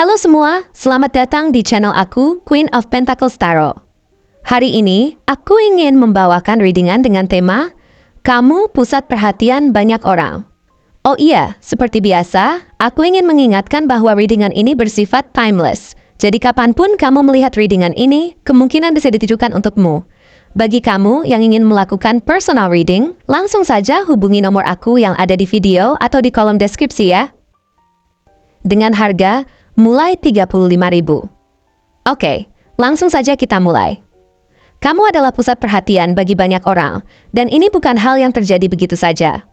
Halo semua, selamat datang di channel aku, Queen of Pentacles Tarot. Hari ini, aku ingin membawakan readingan dengan tema Kamu Pusat Perhatian Banyak Orang. Oh iya, seperti biasa, aku ingin mengingatkan bahwa readingan ini bersifat timeless. Jadi kapanpun kamu melihat readingan ini, kemungkinan bisa ditujukan untukmu. Bagi kamu yang ingin melakukan personal reading, langsung saja hubungi nomor aku yang ada di video atau di kolom deskripsi ya. Dengan harga mulai 35.000. Oke, langsung saja kita mulai. Kamu adalah pusat perhatian bagi banyak orang, dan ini bukan hal yang terjadi begitu saja.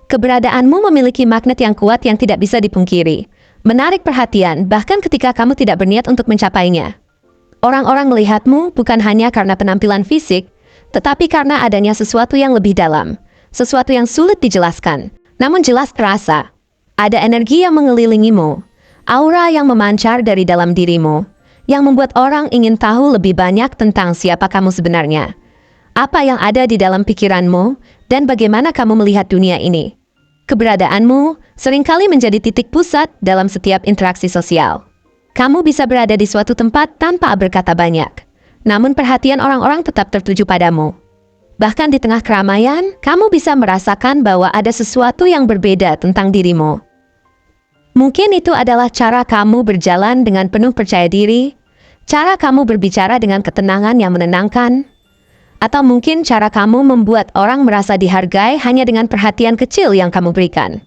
Keberadaanmu memiliki magnet yang kuat yang tidak bisa dipungkiri, menarik perhatian bahkan ketika kamu tidak berniat untuk mencapainya. Orang-orang melihatmu bukan hanya karena penampilan fisik, tetapi karena adanya sesuatu yang lebih dalam, sesuatu yang sulit dijelaskan, namun jelas terasa. Ada energi yang mengelilingimu, aura yang memancar dari dalam dirimu, yang membuat orang ingin tahu lebih banyak tentang siapa kamu sebenarnya, apa yang ada di dalam pikiranmu, dan bagaimana kamu melihat dunia ini. Keberadaanmu seringkali menjadi titik pusat dalam setiap interaksi sosial. Kamu bisa berada di suatu tempat tanpa berkata banyak, namun perhatian orang-orang tetap tertuju padamu. Bahkan di tengah keramaian, kamu bisa merasakan bahwa ada sesuatu yang berbeda tentang dirimu. Mungkin itu adalah cara kamu berjalan dengan penuh percaya diri, cara kamu berbicara dengan ketenangan yang menenangkan, atau mungkin cara kamu membuat orang merasa dihargai hanya dengan perhatian kecil yang kamu berikan.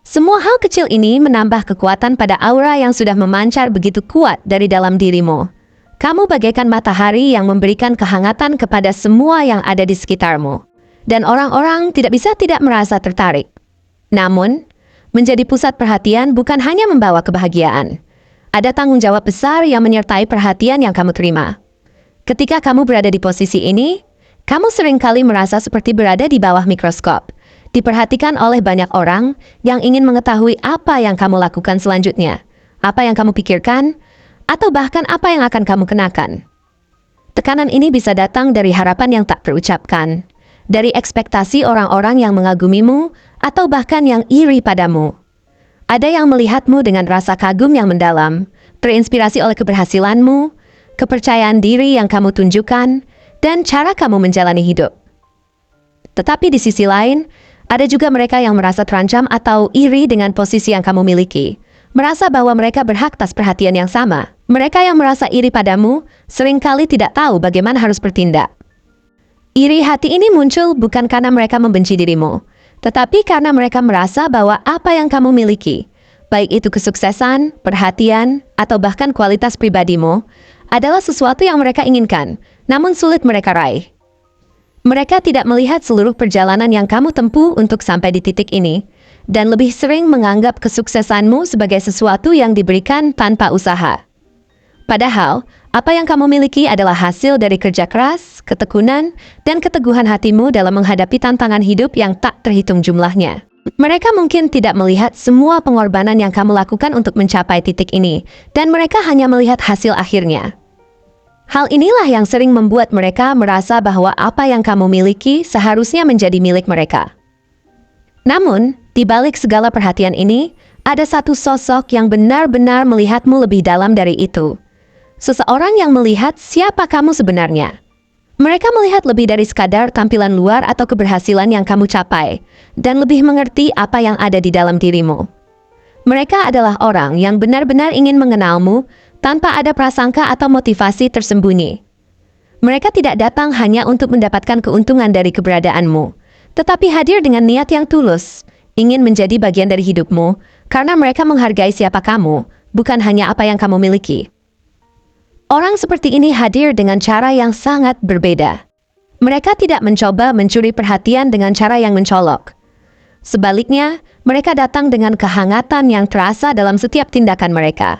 Semua hal kecil ini menambah kekuatan pada aura yang sudah memancar begitu kuat dari dalam dirimu. Kamu bagaikan matahari yang memberikan kehangatan kepada semua yang ada di sekitarmu, dan orang-orang tidak bisa tidak merasa tertarik. Namun, menjadi pusat perhatian bukan hanya membawa kebahagiaan. Ada tanggung jawab besar yang menyertai perhatian yang kamu terima. Ketika kamu berada di posisi ini, kamu seringkali merasa seperti berada di bawah mikroskop, diperhatikan oleh banyak orang yang ingin mengetahui apa yang kamu lakukan selanjutnya, apa yang kamu pikirkan, atau bahkan apa yang akan kamu kenakan. Tekanan ini bisa datang dari harapan yang tak terucapkan, dari ekspektasi orang-orang yang mengagumimu, atau bahkan yang iri padamu. Ada yang melihatmu dengan rasa kagum yang mendalam, terinspirasi oleh keberhasilanmu, kepercayaan diri yang kamu tunjukkan, dan cara kamu menjalani hidup. Tetapi di sisi lain, ada juga mereka yang merasa terancam atau iri dengan posisi yang kamu miliki, merasa bahwa mereka berhak atas perhatian yang sama. Mereka yang merasa iri padamu seringkali tidak tahu bagaimana harus bertindak. Iri hati ini muncul bukan karena mereka membenci dirimu, tetapi karena mereka merasa bahwa apa yang kamu miliki, baik itu kesuksesan, perhatian, atau bahkan kualitas pribadimu, adalah sesuatu yang mereka inginkan, namun sulit mereka raih. Mereka tidak melihat seluruh perjalanan yang kamu tempuh untuk sampai di titik ini, dan lebih sering menganggap kesuksesanmu sebagai sesuatu yang diberikan tanpa usaha. Padahal, apa yang kamu miliki adalah hasil dari kerja keras, ketekunan, dan keteguhan hatimu dalam menghadapi tantangan hidup yang tak terhitung jumlahnya. Mereka mungkin tidak melihat semua pengorbanan yang kamu lakukan untuk mencapai titik ini, dan mereka hanya melihat hasil akhirnya. Hal inilah yang sering membuat mereka merasa bahwa apa yang kamu miliki seharusnya menjadi milik mereka. Namun, di balik segala perhatian ini, ada satu sosok yang benar-benar melihatmu lebih dalam dari itu. Seseorang yang melihat siapa kamu sebenarnya. Mereka melihat lebih dari sekadar tampilan luar atau keberhasilan yang kamu capai, dan lebih mengerti apa yang ada di dalam dirimu. Mereka adalah orang yang benar-benar ingin mengenalmu tanpa ada prasangka atau motivasi tersembunyi. Mereka tidak datang hanya untuk mendapatkan keuntungan dari keberadaanmu, tetapi hadir dengan niat yang tulus, ingin menjadi bagian dari hidupmu, karena mereka menghargai siapa kamu, bukan hanya apa yang kamu miliki. Orang seperti ini hadir dengan cara yang sangat berbeda. Mereka tidak mencoba mencuri perhatian dengan cara yang mencolok. Sebaliknya, mereka datang dengan kehangatan yang terasa dalam setiap tindakan mereka.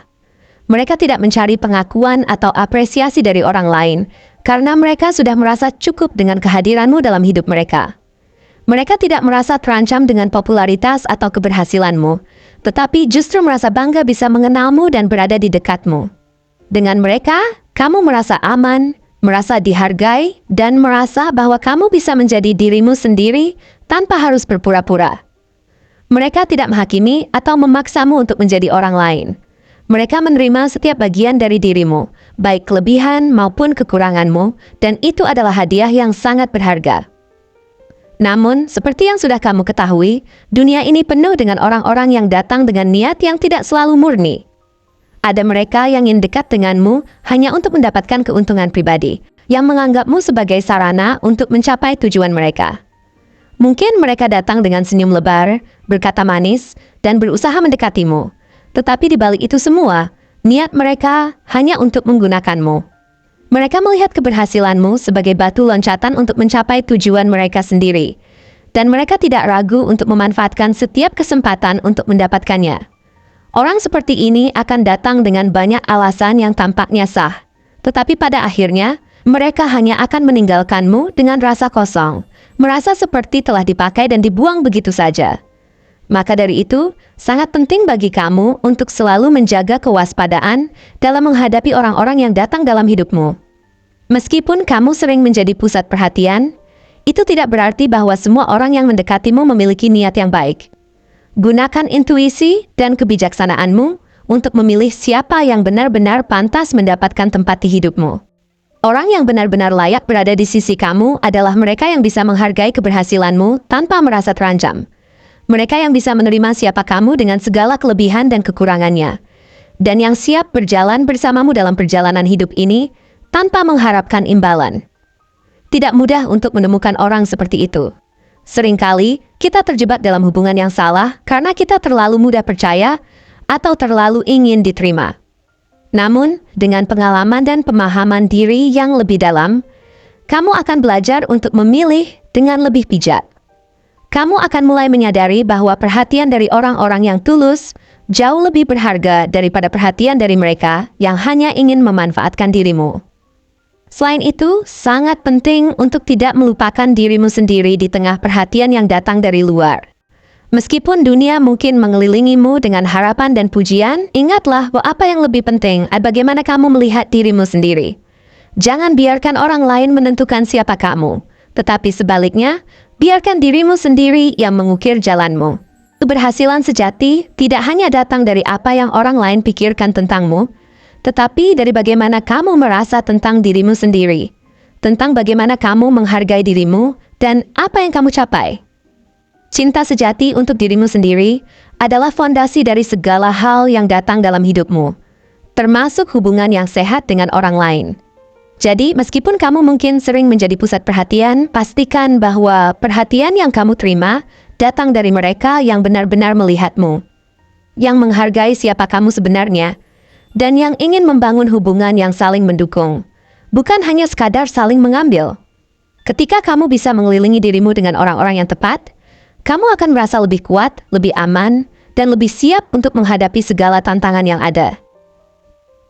Mereka tidak mencari pengakuan atau apresiasi dari orang lain, karena mereka sudah merasa cukup dengan kehadiranmu dalam hidup mereka. Mereka tidak merasa terancam dengan popularitas atau keberhasilanmu, tetapi justru merasa bangga bisa mengenalmu dan berada di dekatmu. Dengan mereka, kamu merasa aman, merasa dihargai, dan merasa bahwa kamu bisa menjadi dirimu sendiri tanpa harus berpura-pura. Mereka tidak menghakimi atau memaksamu untuk menjadi orang lain. Mereka menerima setiap bagian dari dirimu, baik kelebihan maupun kekuranganmu, dan itu adalah hadiah yang sangat berharga. Namun, seperti yang sudah kamu ketahui, dunia ini penuh dengan orang-orang yang datang dengan niat yang tidak selalu murni. Ada mereka yang ingin dekat denganmu hanya untuk mendapatkan keuntungan pribadi, yang menganggapmu sebagai sarana untuk mencapai tujuan mereka. Mungkin mereka datang dengan senyum lebar, berkata manis, dan berusaha mendekatimu. Tetapi di balik itu semua, niat mereka hanya untuk menggunakanmu. Mereka melihat keberhasilanmu sebagai batu loncatan untuk mencapai tujuan mereka sendiri, dan mereka tidak ragu untuk memanfaatkan setiap kesempatan untuk mendapatkannya. Orang seperti ini akan datang dengan banyak alasan yang tampaknya sah, tetapi pada akhirnya, mereka hanya akan meninggalkanmu dengan rasa kosong, merasa seperti telah dipakai dan dibuang begitu saja. Maka dari itu, sangat penting bagi kamu untuk selalu menjaga kewaspadaan dalam menghadapi orang-orang yang datang dalam hidupmu. Meskipun kamu sering menjadi pusat perhatian, itu tidak berarti bahwa semua orang yang mendekatimu memiliki niat yang baik. Gunakan intuisi dan kebijaksanaanmu untuk memilih siapa yang benar-benar pantas mendapatkan tempat di hidupmu. Orang yang benar-benar layak berada di sisi kamu adalah mereka yang bisa menghargai keberhasilanmu tanpa merasa terancam. Mereka yang bisa menerima siapa kamu dengan segala kelebihan dan kekurangannya, dan yang siap berjalan bersamamu dalam perjalanan hidup ini tanpa mengharapkan imbalan. Tidak mudah untuk menemukan orang seperti itu. Seringkali kita terjebak dalam hubungan yang salah karena kita terlalu mudah percaya atau terlalu ingin diterima. Namun, dengan pengalaman dan pemahaman diri yang lebih dalam, kamu akan belajar untuk memilih dengan lebih bijak. Kamu akan mulai menyadari bahwa perhatian dari orang-orang yang tulus jauh lebih berharga daripada perhatian dari mereka yang hanya ingin memanfaatkan dirimu. Selain itu, sangat penting untuk tidak melupakan dirimu sendiri di tengah perhatian yang datang dari luar. Meskipun dunia mungkin mengelilingimu dengan harapan dan pujian, ingatlah bahwa apa yang lebih penting adalah bagaimana kamu melihat dirimu sendiri. Jangan biarkan orang lain menentukan siapa kamu, tetapi sebaliknya, biarkan dirimu sendiri yang mengukir jalanmu. Keberhasilan sejati tidak hanya datang dari apa yang orang lain pikirkan tentangmu, tetapi dari bagaimana kamu merasa tentang dirimu sendiri, tentang bagaimana kamu menghargai dirimu dan apa yang kamu capai. Cinta sejati untuk dirimu sendiri adalah fondasi dari segala hal yang datang dalam hidupmu, termasuk hubungan yang sehat dengan orang lain. Jadi, meskipun kamu mungkin sering menjadi pusat perhatian, pastikan bahwa perhatian yang kamu terima datang dari mereka yang benar-benar melihatmu, yang menghargai siapa kamu sebenarnya, dan yang ingin membangun hubungan yang saling mendukung, bukan hanya sekadar saling mengambil. Ketika kamu bisa mengelilingi dirimu dengan orang-orang yang tepat, kamu akan merasa lebih kuat, lebih aman, dan lebih siap untuk menghadapi segala tantangan yang ada.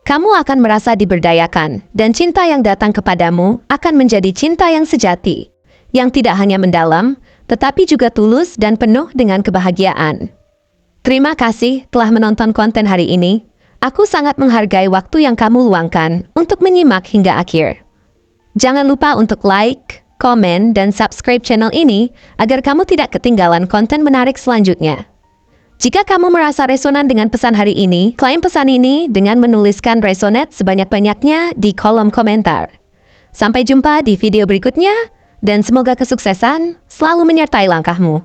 Kamu akan merasa diberdayakan, dan cinta yang datang kepadamu akan menjadi cinta yang sejati, yang tidak hanya mendalam, tetapi juga tulus dan penuh dengan kebahagiaan. Terima kasih telah menonton konten hari ini. Aku sangat menghargai waktu yang kamu luangkan untuk menyimak hingga akhir. Jangan lupa untuk like, komen, dan subscribe channel ini agar kamu tidak ketinggalan konten menarik selanjutnya. Jika kamu merasa resonan dengan pesan hari ini, klaim pesan ini dengan menuliskan resonate sebanyak-banyaknya di kolom komentar. Sampai jumpa di video berikutnya, dan semoga kesuksesan selalu menyertai langkahmu.